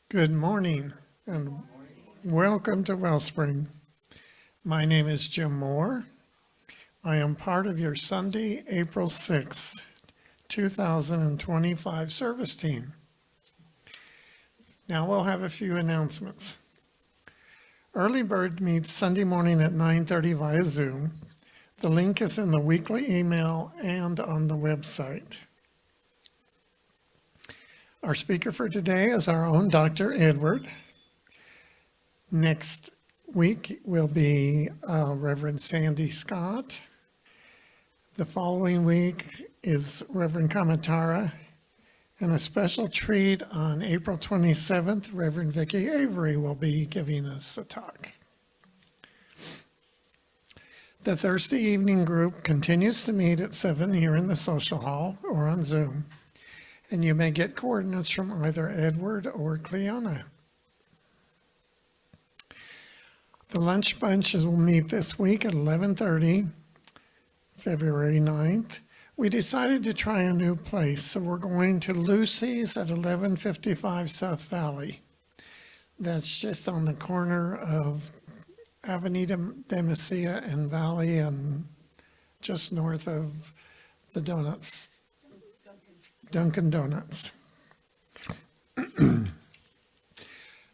Good morning and welcome to Wellspring. My name is Jim Moore. I am part of your Sunday, April 6th, 2025 service team. Now we'll have a few announcements. Early Bird meets Sunday morning at 9:30 via Zoom. The link is in the weekly email and on the website. Our speaker for today is our own Dr. Edward. Next week will be Reverend Sandy Scott. The following week is Reverend Kamatara. And a special treat on April 27th, Reverend Vicki Avery will be giving us a talk. The Thursday evening group continues to meet at 7 here in the social hall or on Zoom. And you may get coordinates from either Edward or Cleona. The lunch bunches will meet this week at 11:30, February 9th. We decided to try a new place, so we're going to Lucy's at 1155 South Valley. That's just on the corner of Avenida de Mesilla and Valley and just north of the donuts. Dunkin' Donuts.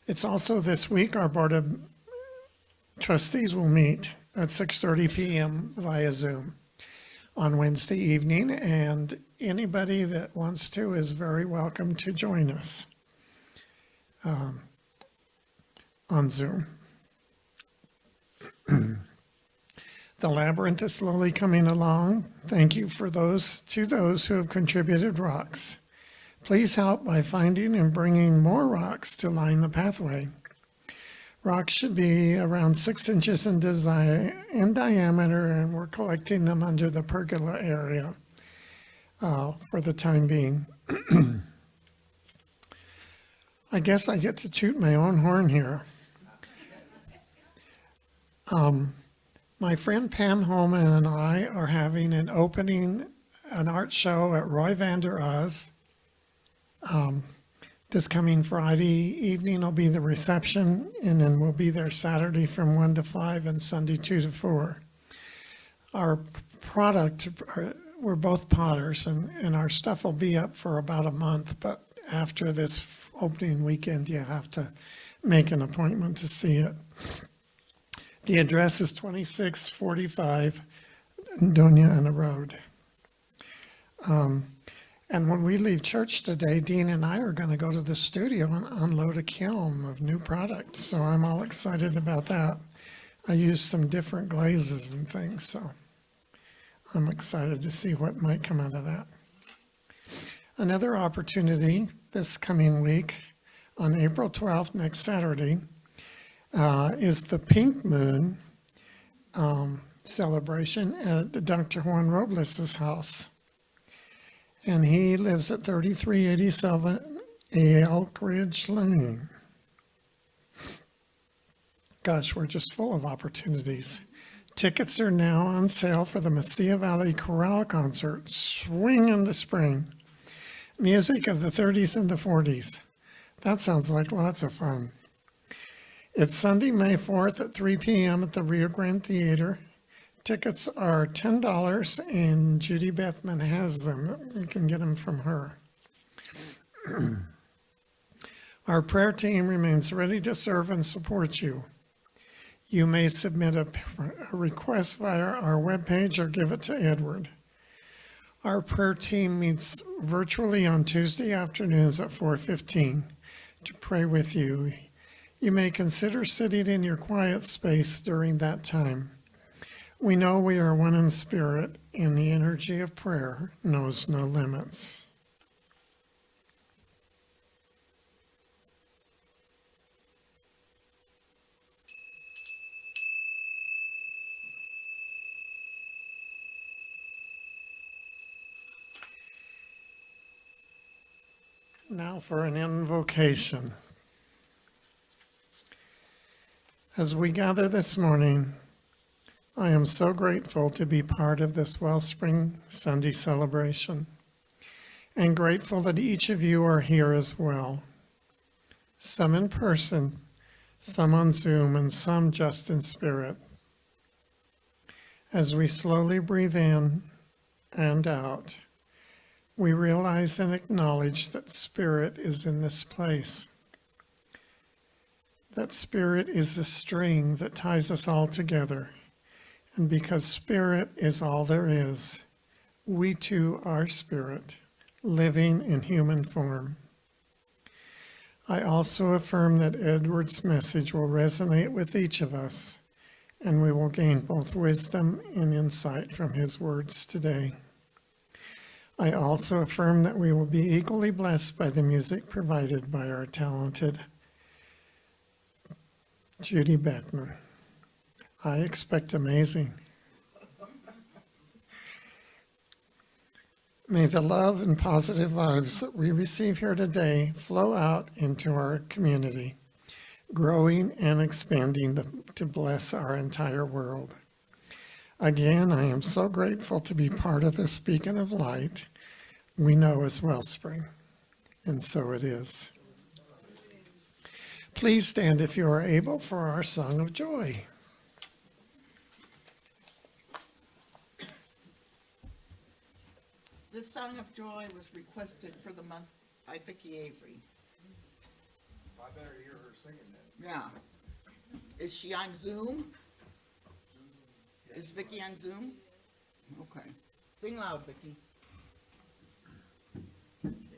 It's also this week our Board of Trustees will meet at 6:30 p.m. via Zoom on Wednesday evening, and anybody that wants to is very welcome to join us on Zoom. The labyrinth is slowly coming along. Thank you to those who have contributed rocks. Please help by finding and bringing more rocks to line the pathway. Rocks should be around 6 inches in diameter, and we're collecting them under the pergola area for the time being. I guess I get to toot my own horn here. My friend Pam Holman and I are having an art show at Roy Vander Oz. This coming Friday evening will be the reception, and then we'll be there Saturday from 1 to 5 and Sunday 2 to 4. Our product, we're both potters, and our stuff will be up for about a month, but after this opening weekend, you have to make an appointment to see it. The address is 2645 Doña Ana Road. And when we leave church today, Dean and I are going to go to the studio and unload a kiln of new products. So I'm all excited about that. I used some different glazes and things, so I'm excited to see what might come out of that. Another opportunity this coming week on April 12th, next Saturday, is the Pink Moon celebration at Dr. Juan Robles' house. And he lives at 3387 Elk Ridge Lane. Gosh, we're just full of opportunities. Tickets are now on sale for the Mesilla Valley Chorale concert, Swing in the Spring. Music of the 30s and the 40s. That sounds like lots of fun. It's Sunday, May 4th at 3 p.m. at the Rio Grande Theater. Tickets are $10, and Judy Bethman has them. You can get them from her. Our prayer team remains ready to serve and support you. You may submit a request via our webpage or give it to Edward. Our prayer team meets virtually on Tuesday afternoons at 4:15 to pray with you. You may consider sitting in your quiet space during that time. We know we are one in spirit, and the energy of prayer knows no limits. Now for an invocation. As we gather this morning, I am so grateful to be part of this Wellspring Sunday celebration, and grateful that each of you are here as well. some in person, some on Zoom, and some just in spirit. As we slowly breathe in and out, we realize and acknowledge that Spirit is in this place. That Spirit is the string that ties us all together. And because Spirit is all there is, we too are Spirit, living in human form. I also affirm that Edward's message will resonate with each of us, and we will gain both wisdom and insight from his words today. I also affirm that we will be equally blessed by the music provided by our talented Judy Beckman. I expect amazing. May the love and positive vibes that we receive here today flow out into our community, growing and expanding to bless our entire world. Again, I am so grateful to be part of this beacon of light we know as Wellspring, and so it is. Please stand if you are able for our song of joy. This song of joy was requested for the month by Vicki Avery. I better hear her singing then. Yeah. Is she on Zoom? Is Vicki on Zoom? Okay. Sing loud, Vicki. Let's see.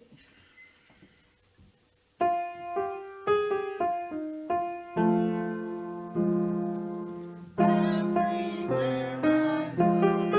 Everywhere I look,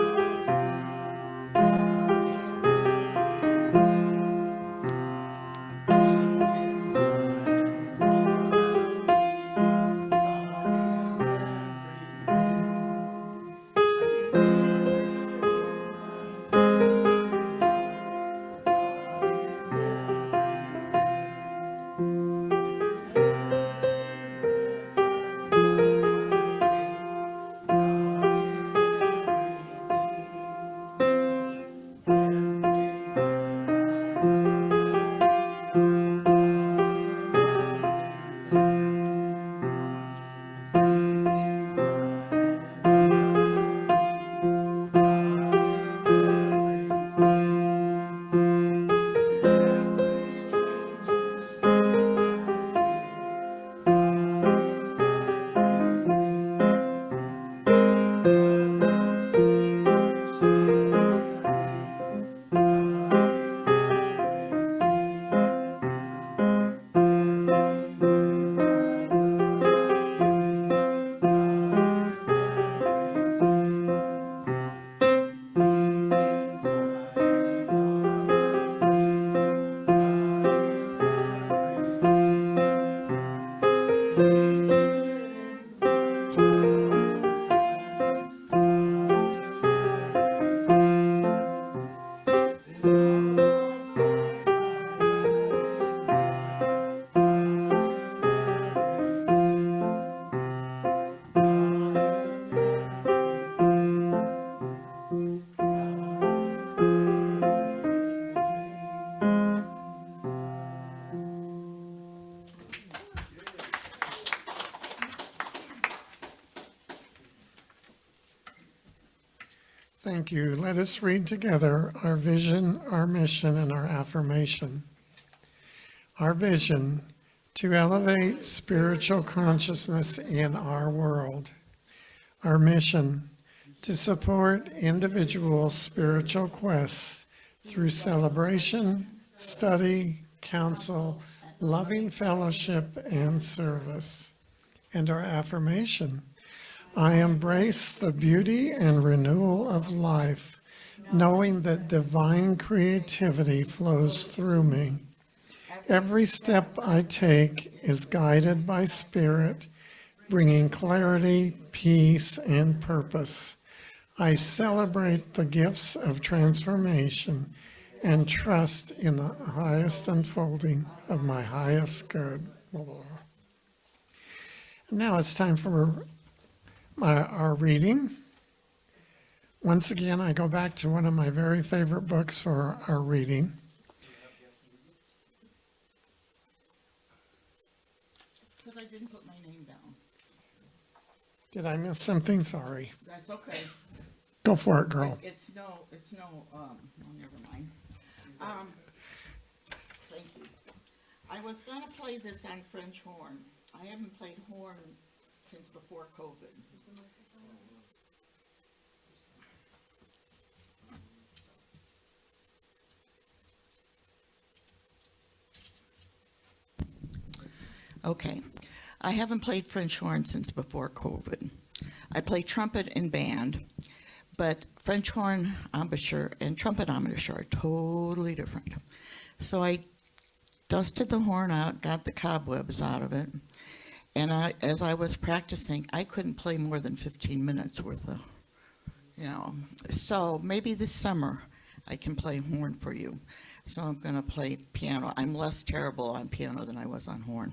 Thank you. Let us read together our vision, our mission, and our affirmation. Our vision: to elevate spiritual consciousness in our world. Our mission: to support individual spiritual quests through celebration, study, counsel, loving fellowship, and service. And our affirmation: I embrace the beauty and renewal of life, knowing that divine creativity flows through me. Every step I take is guided by Spirit, bringing clarity, peace, and purpose. I celebrate the gifts of transformation and trust in the highest unfolding of my highest good. Now it's time for our reading. Once again, I go back to one of my very favorite books for our reading. because I didn't put my name down. Did I miss something? Sorry. That's okay. Go for it, girl. It's no, never mind. Thank you. I was gonna play this on French horn. I haven't played horn since before COVID. Okay, I haven't played French horn since before COVID. I play trumpet in band, but French horn embouchure and trumpet embouchure are totally different. So I dusted the horn out, got the cobwebs out of it, and as I was practicing, I couldn't play more than 15 minutes worth of, So maybe this summer I can play horn for you. So I'm gonna play piano. I'm less terrible on piano than I was on horn.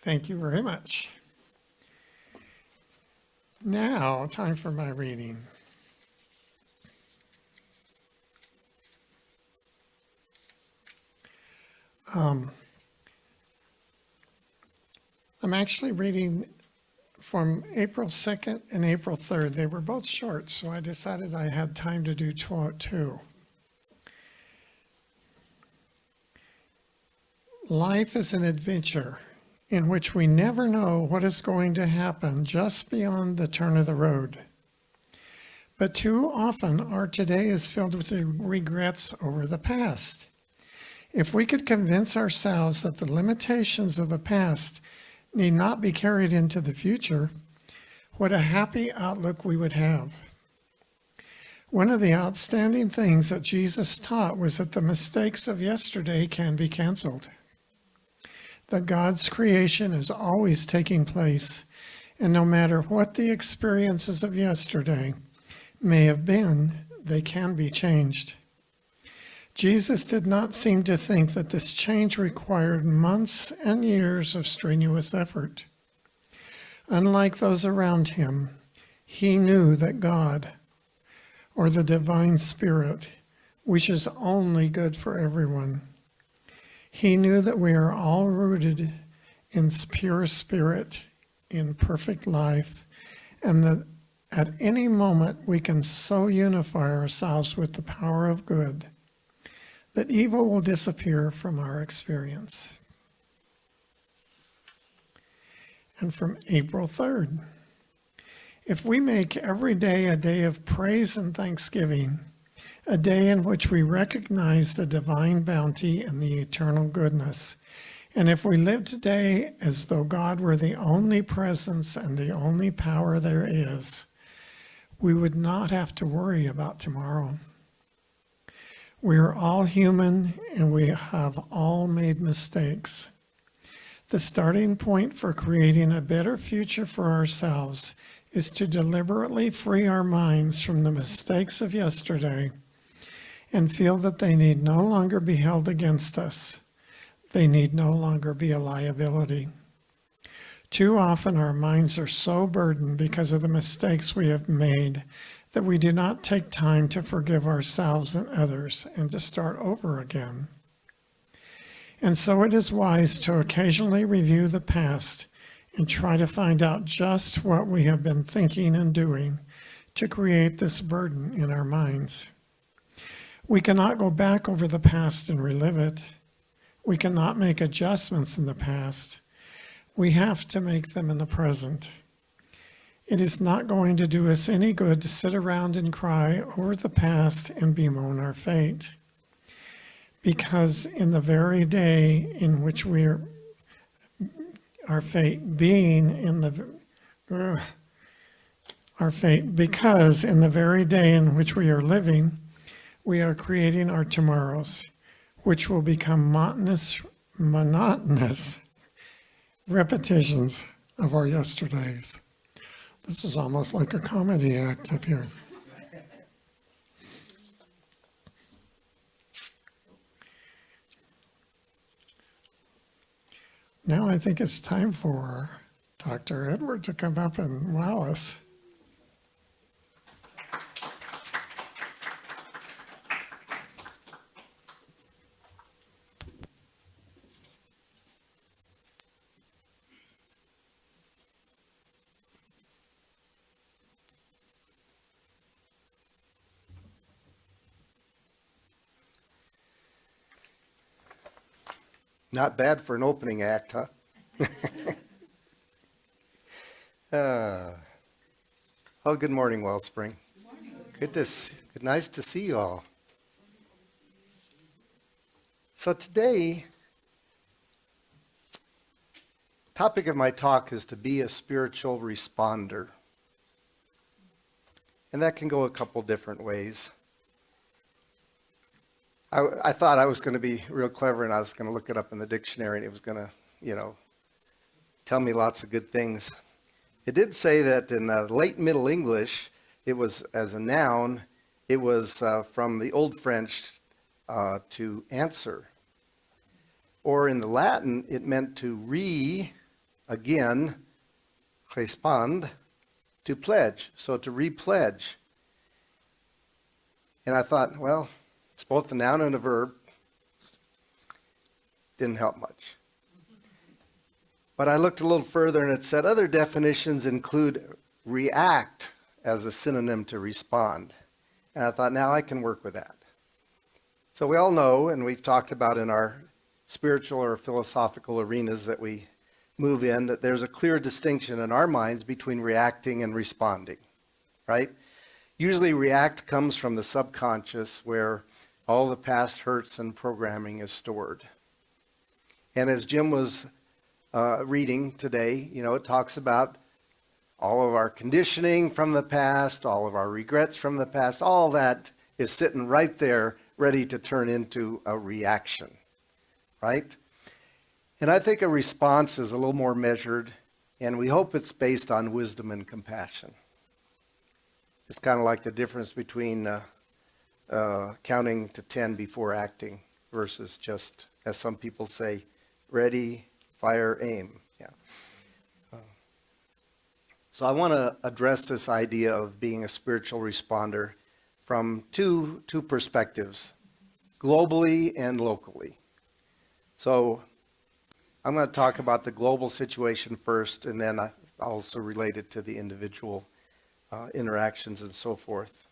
Thank you very much. Now, time for my reading. I'm actually reading from April 2nd and April 3rd. They were both short, so I decided I had time to do two. Life is an adventure in which we never know what is going to happen just beyond the turn of the road. But too often, our today is filled with regrets over the past. If we could convince ourselves that the limitations of the past need not be carried into the future, what a happy outlook we would have. One of the outstanding things that Jesus taught was that the mistakes of yesterday can be canceled. That God's creation is always taking place, and no matter what the experiences of yesterday may have been, they can be changed. Jesus did not seem to think that this change required months and years of strenuous effort. Unlike those around him, he knew that God, or the divine spirit, wishes only good for everyone. He knew that we are all rooted in pure spirit, in perfect life, and that at any moment we can so unify ourselves with the power of good that evil will disappear from our experience. And from April 3rd, if we make every day a day of praise and thanksgiving, a day in which we recognize the divine bounty and the eternal goodness, And if we live today as though God were the only presence and the only power there is, we would not have to worry about tomorrow. We are all human and we have all made mistakes. The starting point for creating a better future for ourselves is to deliberately free our minds from the mistakes of yesterday and feel that they need no longer be held against us. They need no longer be a liability. Too often our minds are so burdened because of the mistakes we have made that we do not take time to forgive ourselves and others and to start over again. And so it is wise to occasionally review the past and try to find out just what we have been thinking and doing to create this burden in our minds. We cannot go back over the past and relive it. We cannot make adjustments in the past. We have to make them in the present. It is not going to do us any good to sit around and cry over the past and bemoan our fate. Because in the very day in which we are, our fate being in the, our fate, because in the very day in which we are living, we are creating our tomorrows, which will become monotonous repetitions of our yesterdays. This is almost like a comedy act up here. Now I think it's time for Dr. Edward to come up and wow us. Not bad for an opening act, huh? Oh, good morning, Wellspring. Good, nice to see you all. So today, topic of my talk is to be a spiritual responder. And that can go a couple different ways. I thought I was going to be real clever and I was going to look it up in the dictionary and it was going to, tell me lots of good things. It did say that in late Middle English, it was as a noun, it was from the Old French to answer. Or in the Latin, it meant to again, respond, to pledge, so to repledge. And I thought, well, it's both a noun and a verb. Didn't help much. But I looked a little further and it said other definitions include react as a synonym to respond. And I thought, now I can work with that. So we all know, and we've talked about in our spiritual or philosophical arenas that we move in, that there's a clear distinction in our minds between reacting and responding, right? Usually react comes from the subconscious where all the past hurts and programming is stored. And as Jim was reading today, it talks about all of our conditioning from the past, all of our regrets from the past, all that is sitting right there ready to turn into a reaction, right? And I think a response is a little more measured, and we hope it's based on wisdom and compassion. It's kind of like the difference between counting to 10 before acting versus just, as some people say, ready, fire, aim. Yeah. So I want to address this idea of being a spiritual responder from two perspectives, globally and locally. So I'm going to talk about the global situation first, and then I also relate it to the individual interactions and so forth.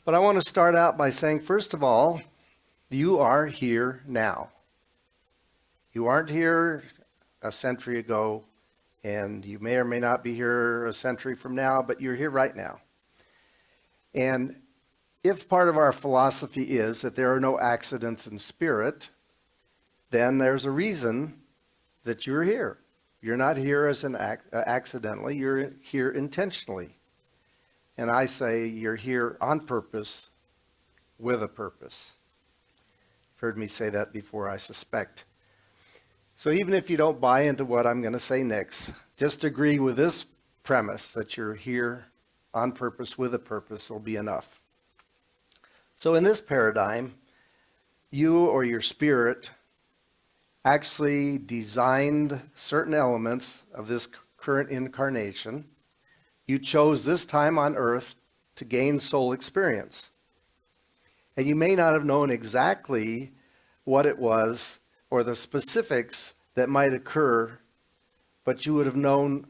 But I want to start out by saying, first of all, you are here now. You aren't here a century ago, and you may or may not be here a century from now, but you're here right now. And if part of our philosophy is that there are no accidents in spirit, then there's a reason that you're here. You're not here as an accidentally, you're here intentionally. And I say you're here on purpose, with a purpose. You've heard me say that before, I suspect. So even if you don't buy into what I'm going to say next, just agree with this premise that you're here on purpose, with a purpose, will be enough. So in this paradigm, you or your spirit actually designed certain elements of this current incarnation. You chose this time on earth to gain soul experience. And you may not have known exactly what it was or the specifics that might occur, but you would have known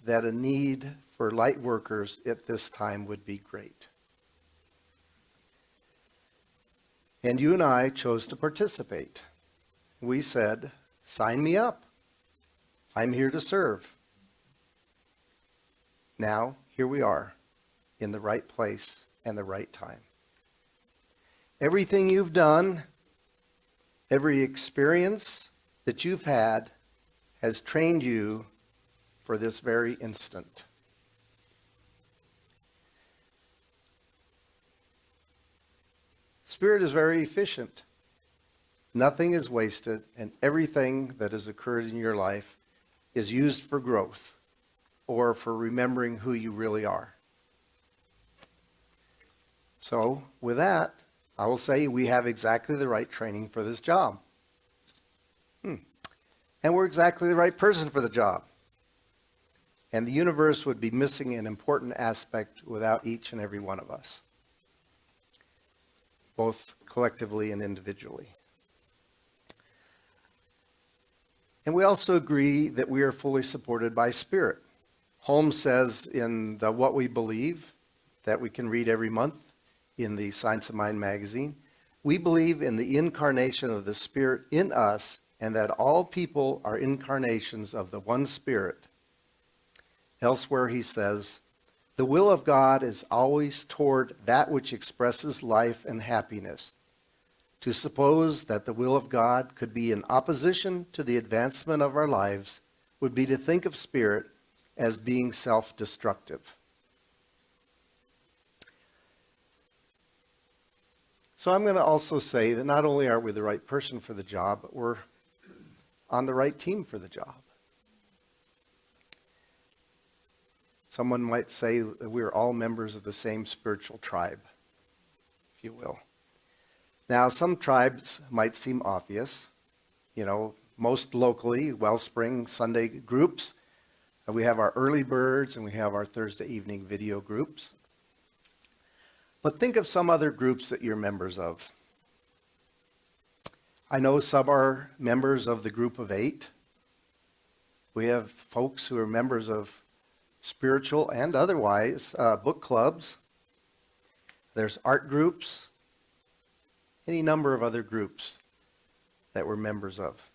that a need for light workers at this time would be great. And you and I chose to participate. We said, sign me up. I'm here to serve. Now, here we are, in the right place and the right time. Everything you've done, every experience that you've had, has trained you for this very instant. Spirit is very efficient. Nothing is wasted, and everything that has occurred in your life is used for growth or for remembering who you really are. So, with that, I will say we have exactly the right training for this job. And we're exactly the right person for the job. And the universe would be missing an important aspect without each and every one of us, both collectively and individually. And we also agree that we are fully supported by Spirit. Holmes says in the What We Believe, that we can read every month in the Science of Mind magazine, we believe in the incarnation of the Spirit in us, and that all people are incarnations of the one Spirit. Elsewhere he says, the will of God is always toward that which expresses life and happiness. To suppose that the will of God could be in opposition to the advancement of our lives would be to think of Spirit as being self-destructive. So I'm going to also say that not only are we the right person for the job, but we're on the right team for the job. Someone might say that we're all members of the same spiritual tribe, if you will. Now, some tribes might seem obvious. You know, most locally, Wellspring Sunday groups. We have our early birds and we have our Thursday evening video groups. But think of some other groups that you're members of. I know some are members of the Group of 8. We have folks who are members of spiritual and otherwise book clubs. There's art groups, any number of other groups that we're members of.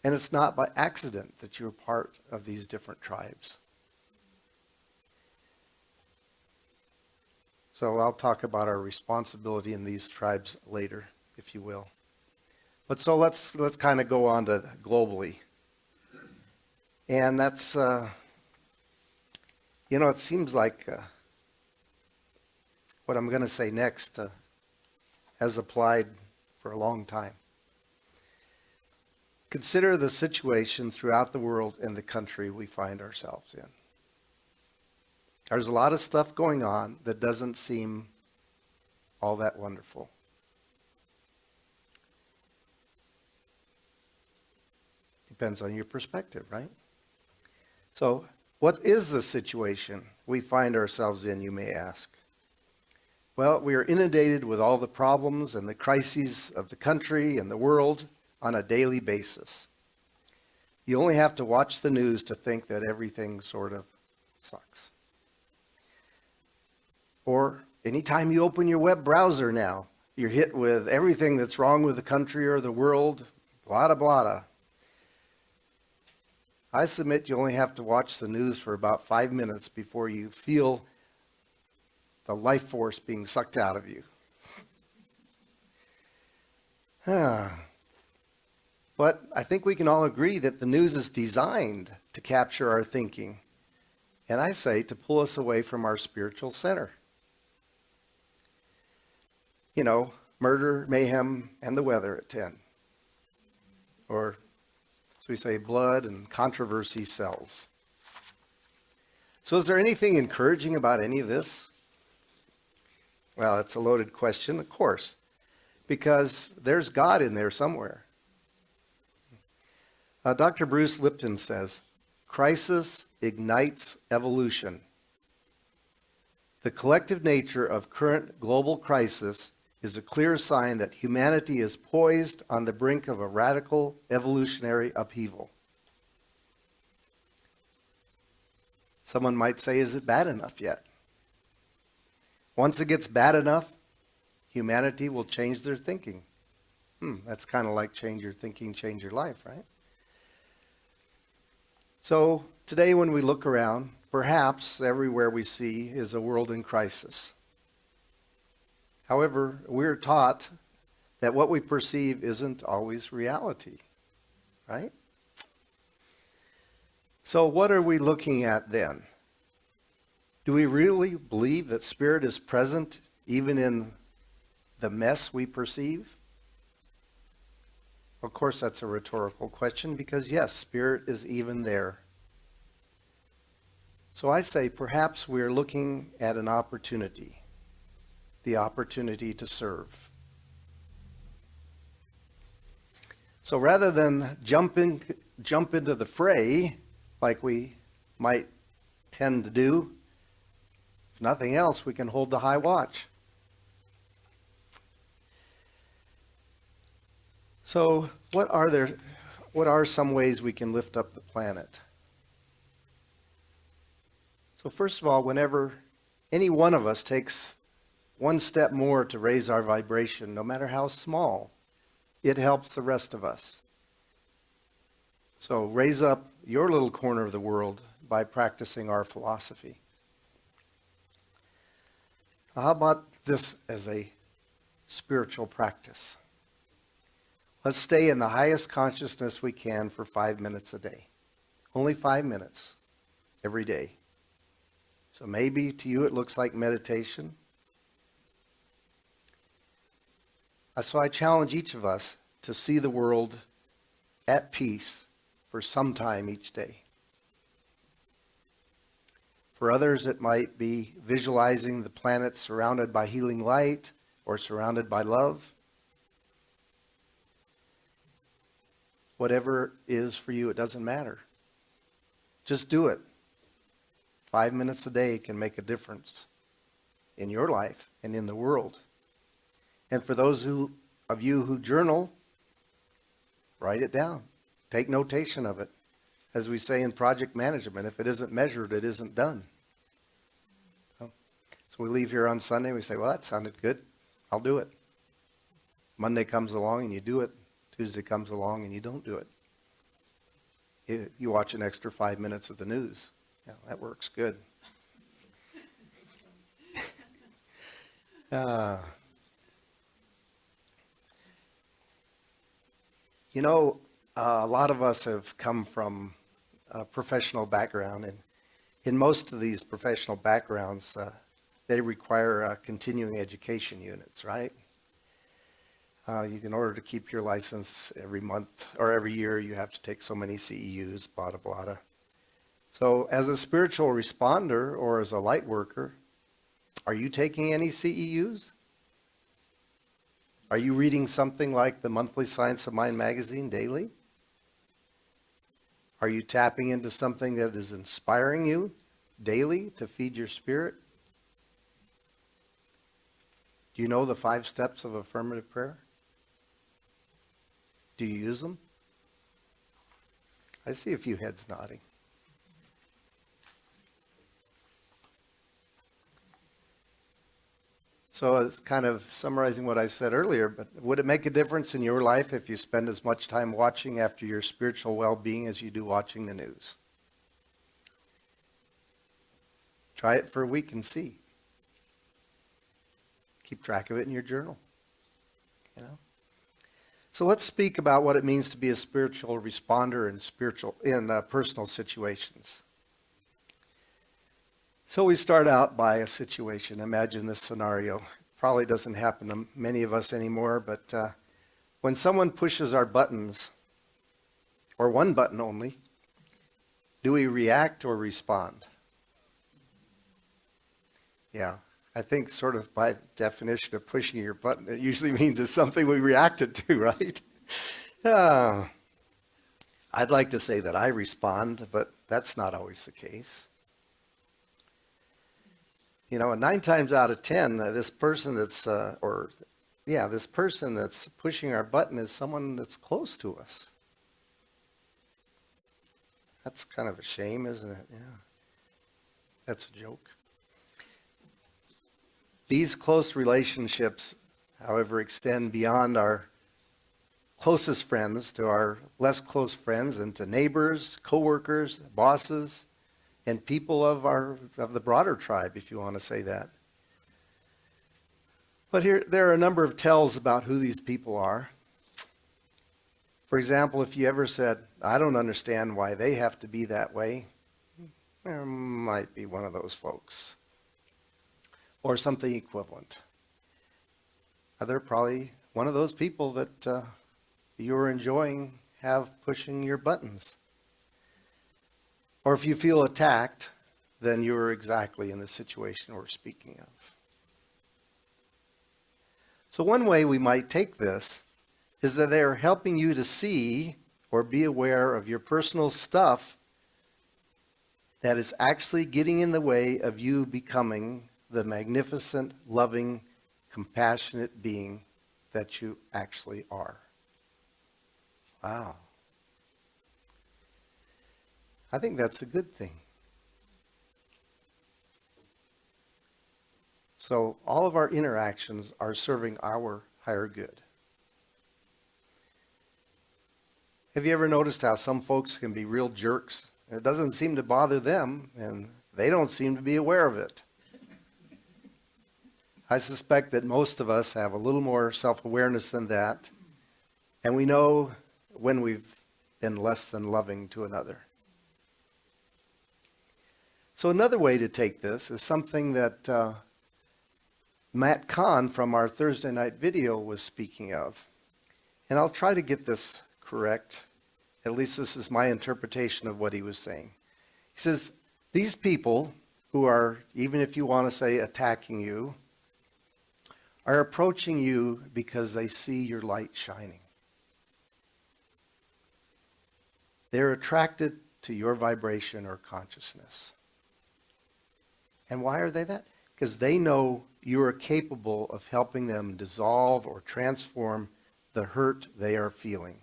And it's not by accident that you're part of these different tribes. So I'll talk about our responsibility in these tribes later, if you will. But so let's kind of go on to globally. And that's, it seems like what I'm going to say next has applied for a long time. Consider the situation throughout the world and the country we find ourselves in. There's a lot of stuff going on that doesn't seem all that wonderful. Depends on your perspective, right? So, what is the situation we find ourselves in, you may ask? Well, we are inundated with all the problems and the crises of the country and the world on a daily basis. You only have to watch the news to think that everything sort of sucks. Or anytime you open your web browser now, you're hit with everything that's wrong with the country or the world, blah, blah, blah. I submit you only have to watch the news for about 5 minutes before you feel the life force being sucked out of you. But I think we can all agree that the news is designed to capture our thinking, and I say to pull us away from our spiritual center. You know, murder, mayhem, and the weather at 10. Or, as we say, blood and controversy sells. So is there anything encouraging about any of this? Well, it's a loaded question, of course, because there's God in there somewhere. Dr. Bruce Lipton says, crisis ignites evolution. The collective nature of current global crisis is a clear sign that humanity is poised on the brink of a radical evolutionary upheaval. Someone might say, is it bad enough yet? Once it gets bad enough, humanity will change their thinking. That's kind of like change your thinking, change your life, right? So today when we look around, perhaps everywhere we see is a world in crisis. However, we're taught that what we perceive isn't always reality, right? So what are we looking at then? Do we really believe that Spirit is present even in the mess we perceive? Of course, that's a rhetorical question because, yes, Spirit is even there. So I say perhaps we're looking at an opportunity, the opportunity to serve. So rather than jump into the fray like we might tend to do, if nothing else, we can hold the high watch. So what are some ways we can lift up the planet? So first of all, whenever any one of us takes one step more to raise our vibration, no matter how small, it helps the rest of us. So raise up your little corner of the world by practicing our philosophy. How about this as a spiritual practice? Let's stay in the highest consciousness we can for 5 minutes a day. Only 5 minutes every day. So maybe to you it looks like meditation. So I challenge each of us to see the world at peace for some time each day. For others, it might be visualizing the planet surrounded by healing light or surrounded by love. Whatever it is for you, it doesn't matter. Just do it. 5 minutes a day can make a difference in your life and in the world. And for those of you who journal, write it down. Take notation of it. As we say in project management, if it isn't measured, it isn't done. So we leave here on Sunday, we say, well, that sounded good. I'll do it. Monday comes along and you do it. Tuesday comes along and you don't do it. You watch an extra 5 minutes of the news. Yeah, that works good. You know, a lot of us have come from a professional background, and in most of these professional backgrounds, they require continuing education units, right? In order to keep your license every month or every year, you have to take so many CEUs, blah, blah, blah. So as a spiritual responder or as a light worker, are you taking any CEUs? Are you reading something like the monthly Science of Mind magazine daily? Are you tapping into something that is inspiring you daily to feed your spirit? Do you know the 5 steps of affirmative prayer? Do you use them? I see a few heads nodding. So it's kind of summarizing what I said earlier, but would it make a difference in your life if you spend as much time watching after your spiritual well-being as you do watching the news? Try it for a week and see. Keep track of it in your journal. You know? So let's speak about what it means to be a spiritual responder in personal situations. So we start out by a situation. Imagine this scenario. Probably doesn't happen to many of us anymore, but when someone pushes our buttons, or one button only, do we react or respond? Yeah, I think sort of by definition of pushing your button, it usually means it's something we reacted to, right? I'd like to say that I respond, but that's not always the case. You know, and 9 times out of 10, this person that's pushing our button is someone that's close to us. That's kind of a shame, isn't it? Yeah. That's a joke. These close relationships, however, extend beyond our closest friends to our less close friends and to neighbors, coworkers, bosses, and people of the broader tribe, if you want to say that. But here, there are a number of tells about who these people are. For example, if you ever said, I don't understand why they have to be that way, there might be one of those folks. Or something equivalent. They're probably one of those people that you're enjoying pushing your buttons. Or if you feel attacked, then you're exactly in the situation we're speaking of. So one way we might take this is that they are helping you to see or be aware of your personal stuff that is actually getting in the way of you becoming the magnificent, loving, compassionate being that you actually are. Wow. I think that's a good thing. So all of our interactions are serving our higher good. Have you ever noticed how some folks can be real jerks? It doesn't seem to bother them, and they don't seem to be aware of it. I suspect that most of us have a little more self-awareness than that, and we know when we've been less than loving to another. So another way to take this is something that Matt Kahn from our Thursday night video was speaking of. And I'll try to get this correct. At least this is my interpretation of what he was saying. He says, these people who are, even if you want to say attacking you, are approaching you because they see your light shining. They're attracted to your vibration or consciousness. And why are they that? Because they know you are capable of helping them dissolve or transform the hurt they are feeling.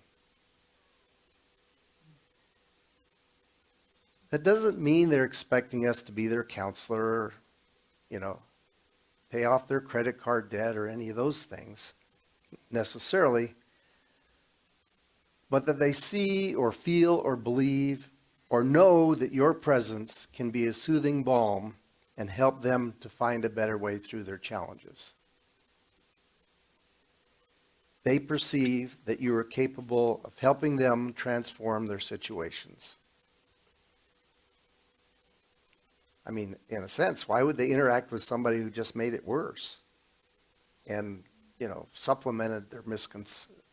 That doesn't mean they're expecting us to be their counselor or, pay off their credit card debt or any of those things necessarily, but that they see or feel or believe or know that your presence can be a soothing balm and help them to find a better way through their challenges. They perceive that you are capable of helping them transform their situations. I mean, in a sense, why would they interact with somebody who just made it worse and, supplemented their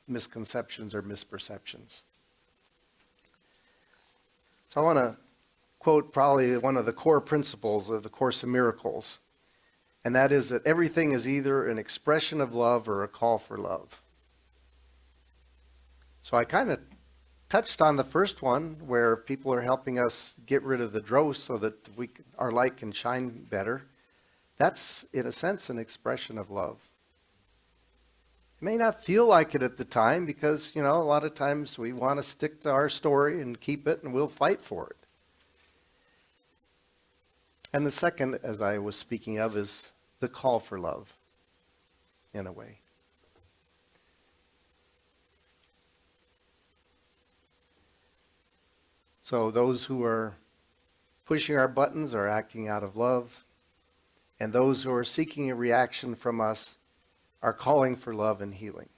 misconceptions or misperceptions? So I want to quote probably one of the core principles of the Course in Miracles, and that is that everything is either an expression of love or a call for love. So I kind of touched on the first one where people are helping us get rid of the dross so that our light can shine better. That's, in a sense, an expression of love. It may not feel like it at the time because, a lot of times we want to stick to our story and keep it and we'll fight for it. And the second, as I was speaking of, is the call for love, in a way. So those who are pushing our buttons are acting out of love, and those who are seeking a reaction from us are calling for love and healing.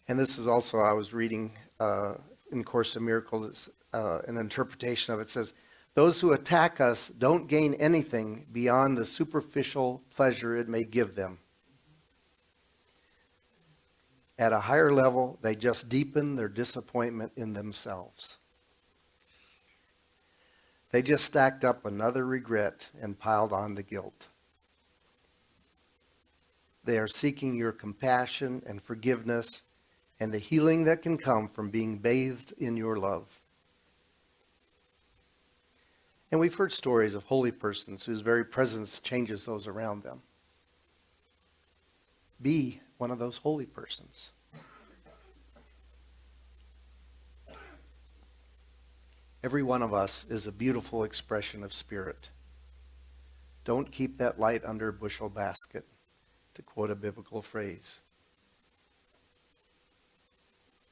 And this is also, I was reading in Course in Miracles, it's, an interpretation of it says, those who attack us don't gain anything beyond the superficial pleasure it may give them. At a higher level, they just deepen their disappointment in themselves. They just stacked up another regret and piled on the guilt. They are seeking your compassion and forgiveness and the healing that can come from being bathed in your love. And we've heard stories of holy persons whose very presence changes those around them. Be one of those holy persons. Every one of us is a beautiful expression of spirit. Don't keep that light under a bushel basket, to quote a biblical phrase.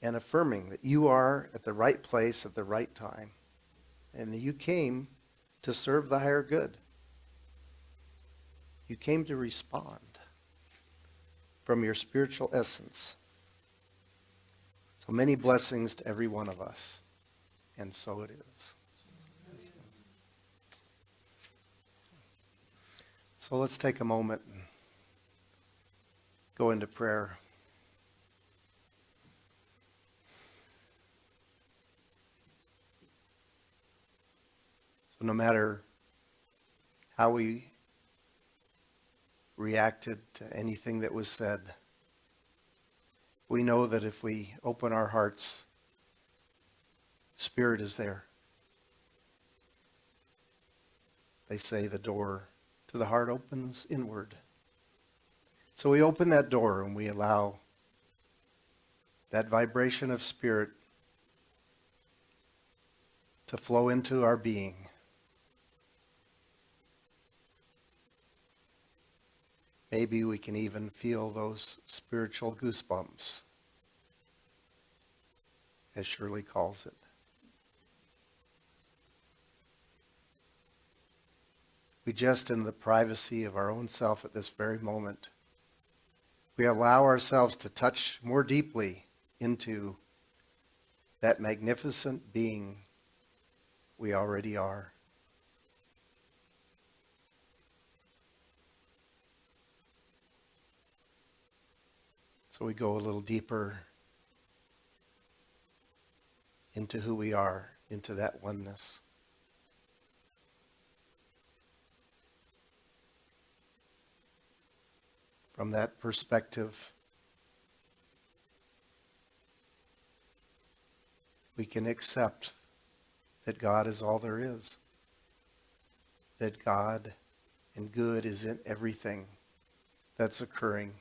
And affirming that you are at the right place at the right time, and that you came to serve the higher good. You came to respond from your spiritual essence. So many blessings to every one of us. And so it is. So let's take a moment and go into prayer. So no matter how we reacted to anything that was said, we know that if we open our hearts, Spirit is there. They say the door to the heart opens inward. So we open that door and we allow that vibration of Spirit to flow into our being. Maybe we can even feel those spiritual goosebumps, as Shirley calls it. We just, in the privacy of our own self at this very moment, we allow ourselves to touch more deeply into that magnificent being we already are. So we go a little deeper into who we are, into that oneness. From that perspective, we can accept that God is all there is, that God and good is in everything that's occurring.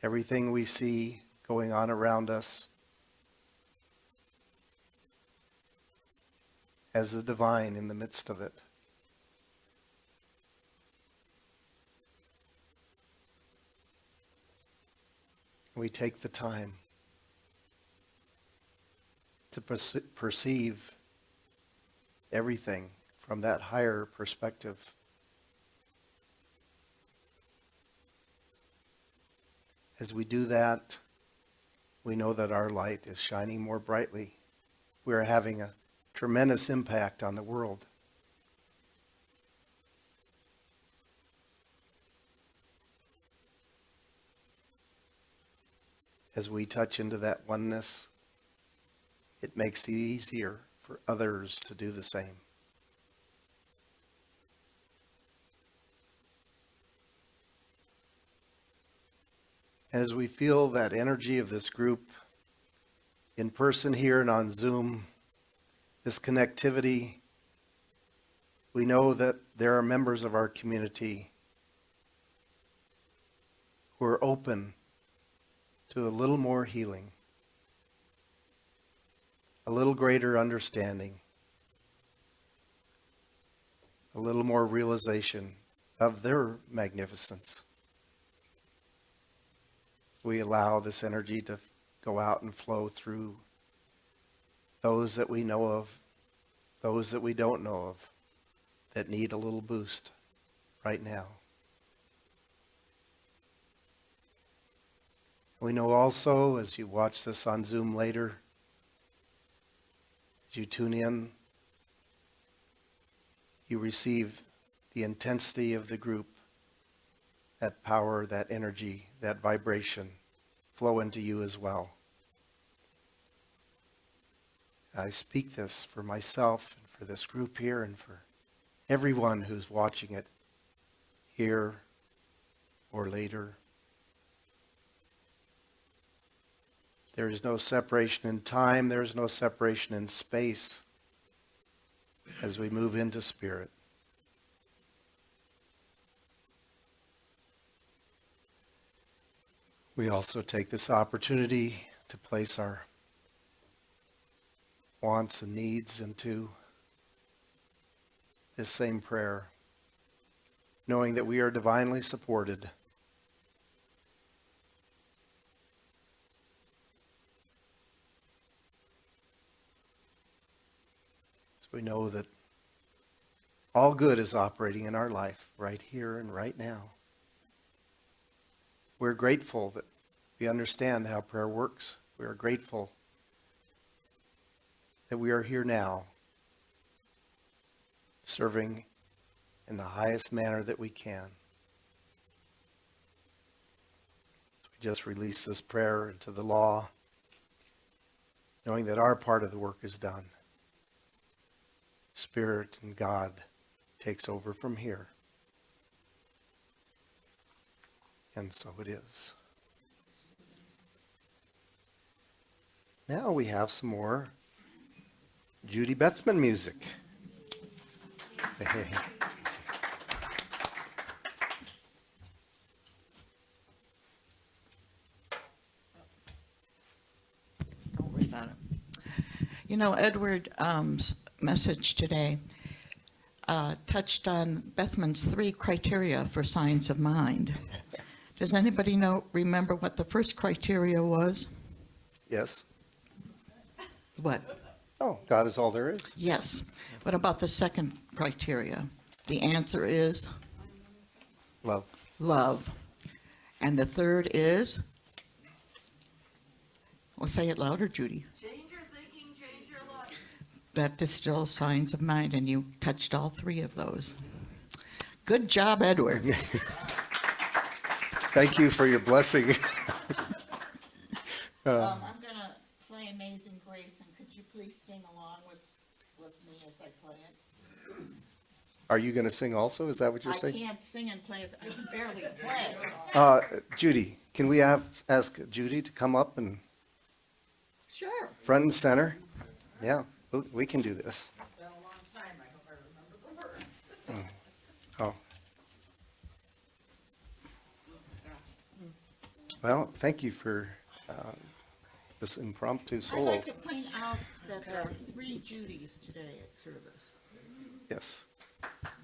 Everything we see going on around us has the divine in the midst of it. We take the time to perceive everything from that higher perspective. As we do that, we know that our light is shining more brightly. We are having a tremendous impact on the world. As we touch into that oneness, it makes it easier for others to do the same. As we feel that energy of this group in person here and on Zoom, this connectivity, we know that there are members of our community who are open to a little more healing, a little greater understanding, a little more realization of their magnificence. We allow this energy to go out and flow through those that we know of, those that we don't know of, that need a little boost right now. We know also, as you watch this on Zoom later, as you tune in, you receive the intensity of the group, that power, that energy, that vibration flow into you as well. I speak this for myself and for this group here and for everyone who's watching it here or later. There is no separation in time. There is no separation in space as we move into spirit. We also take this opportunity to place our wants and needs into this same prayer, knowing that we are divinely supported. So we know that all good is operating in our life right here and right now. We're grateful that we understand how prayer works. We are grateful that we are here now, serving in the highest manner that we can. So we just release this prayer into the law, knowing that our part of the work is done. Spirit and God takes over from here. And so it is. Now we have some more Judy Bethman music. Hey. Don't worry about it. You know, Edward's message today touched on Bethman's 3 criteria for signs of mind. Does anybody remember what the first criteria was? Yes. What? Oh, God is all there is. Yes. What about the second criteria? The answer is Love. love. And the third is? Well, say it louder, Judy. Change your thinking, change your life. That distills signs of mind, and you touched all 3 of those. Good job, Edward. Thank you for your blessing. I'm going to play Amazing Grace, and could you please sing along with me as I play it? Are you going to sing also? Is that what you're I saying? can't sing and play it. I can barely play. Judy, can we ask Judy to come up and Sure. front and center? Yeah, we can do this. It's been a long time, I hope I remember the words. Oh. Well, thank you for this impromptu I'd solo. like to point out that there are 3 Judys today at service. Yes.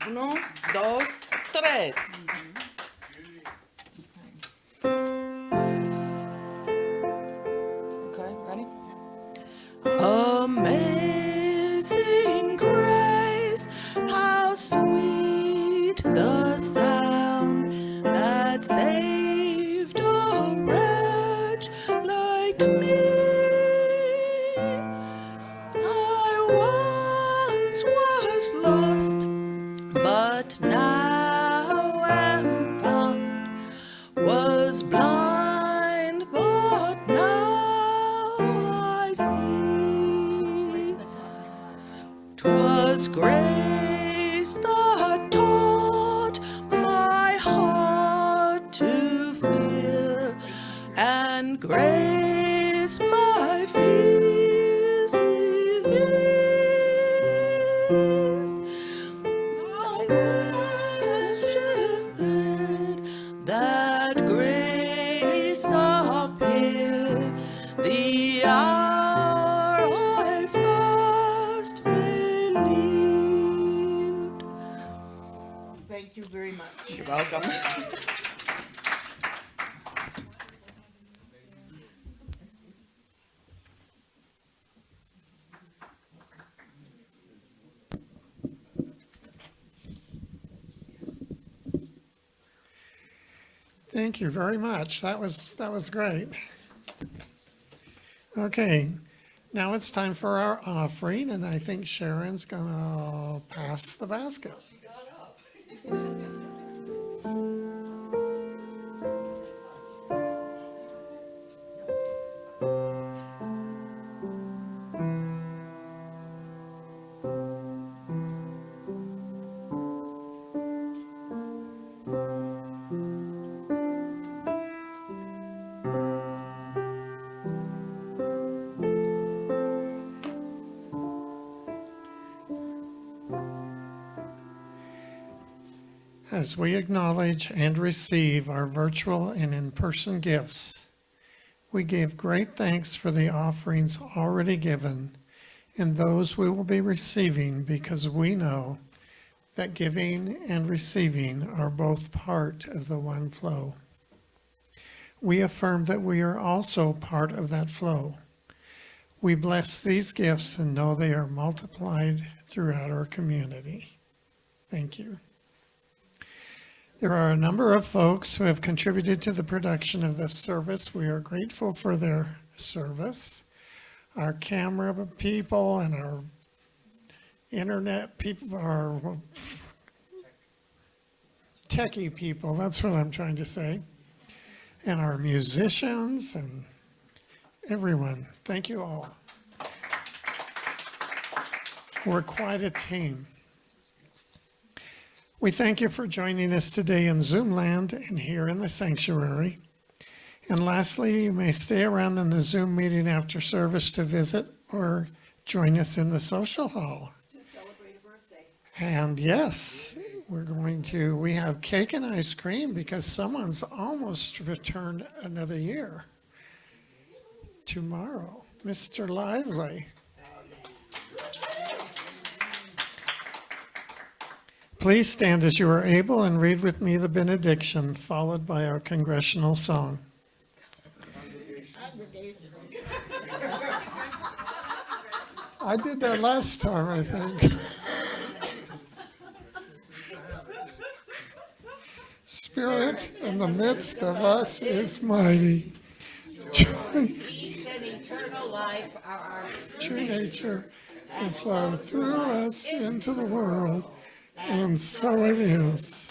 1, 2, 3. Okay, ready? Amazing grace, how sweet the sound that saved a wretch like me. I once was lost, but now am found, was blind, but now I see. 'Twas grace that taught my heart to fear, and grace my fears released. I precious then that grace appeared, the hour I first believed. Thank you very much. You're welcome. Thank you very much. That was great. Okay, now it's time for our offering, and I think Sharon's gonna pass the basket. As we acknowledge and receive our virtual and in-person gifts, we give great thanks for the offerings already given and those we will be receiving, because we know that giving and receiving are both part of the one flow. We affirm that we are also part of that flow. We bless these gifts and know they are multiplied throughout our community. Thank you. There are a number of folks who have contributed to the production of this service. We are grateful for their service. Our camera people and our internet people, our techie people, that's what I'm trying to say, and our musicians and everyone. Thank you all. We're quite a team. We thank you for joining us today in Zoom land and here in the sanctuary. And lastly, you may stay around in the Zoom meeting after service to visit or join us in the social hall. To celebrate a birthday. And yes, we have cake and ice cream because someone's almost returned another year. Tomorrow, Mr. Lively. Please stand as you are able and read with me the benediction, followed by our congregational song. I did that last time, I think. Spirit in the midst of us is mighty. Peace and eternal life are our True nature and flow through us into the world. And so it is.